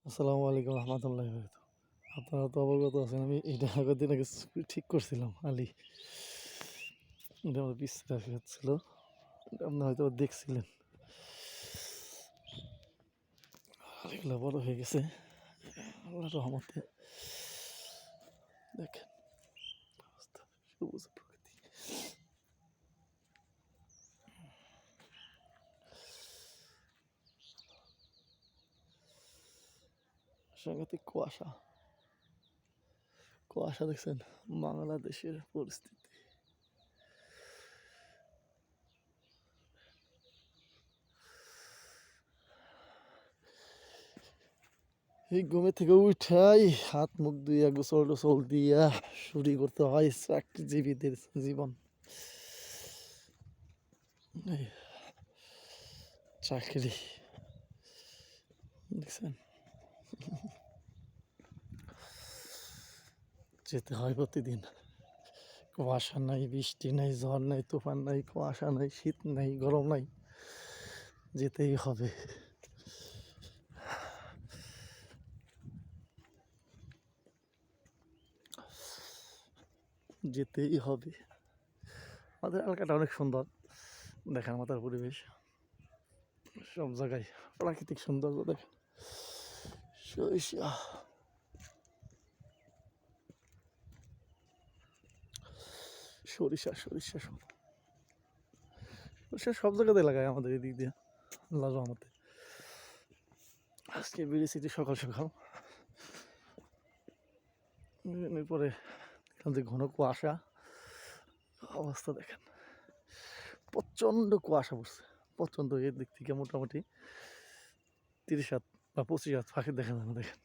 আসসালামু আলাইকুম রহমতুল্লাহ বরকাত। আপনারা তো অবগত আছেন, আমি এটা আগের দিন আগে ঠিক করছিলাম আলি। এটা আমার পিছনে ছিল, আপনি হয়তো দেখছিলেন। আলিগুলো বড় হয়ে গেছে আল্লাহর রহমতে। দেখেন অবস্থা, সবুজ প্রকৃতি। সাংঘাতিক কুয়াশা কুয়াশা দেখছেন বাংলাদেশের পরিস্থিতি। এই ঘুমে থেকে উঠাই হাত মুখ ধুইয়া গোসল টোসল দিয়া শুরু করতে হয় চাকরিজীবীদের জীবন। এই চাকরি দেখছেন, যেতে হয় প্রতিদিন। কুয়াশা নাই, বৃষ্টি নাই, ঝড় নাই, তুফান নাই, কুয়াশা নাই, শীত নাই, গরম নাই, যেতেই হবে। যেতেই হবে। আমাদের এলাকাটা অনেক সুন্দর, দেখার মতো পরিবেশ। সব জায়গায় প্রাকৃতিক সৌন্দর্য দেখেন। সরিষা সরিষা সরিষা সরিষা সব জায়গাতে লাগায় আমাদের এদিক দিয়ে, আল্লাহর রহমতে। আজকে বেরিয়েছি সকাল সকাল, এরপরে এখান থেকে ঘন কুয়াশা। অবস্থা দেখেন, প্রচণ্ড কুয়াশা পড়ছে, প্রচণ্ড। এর দিক থেকে মোটামুটি 30 হাত বা 25 হাত পাখি দেখা যায় না। দেখেন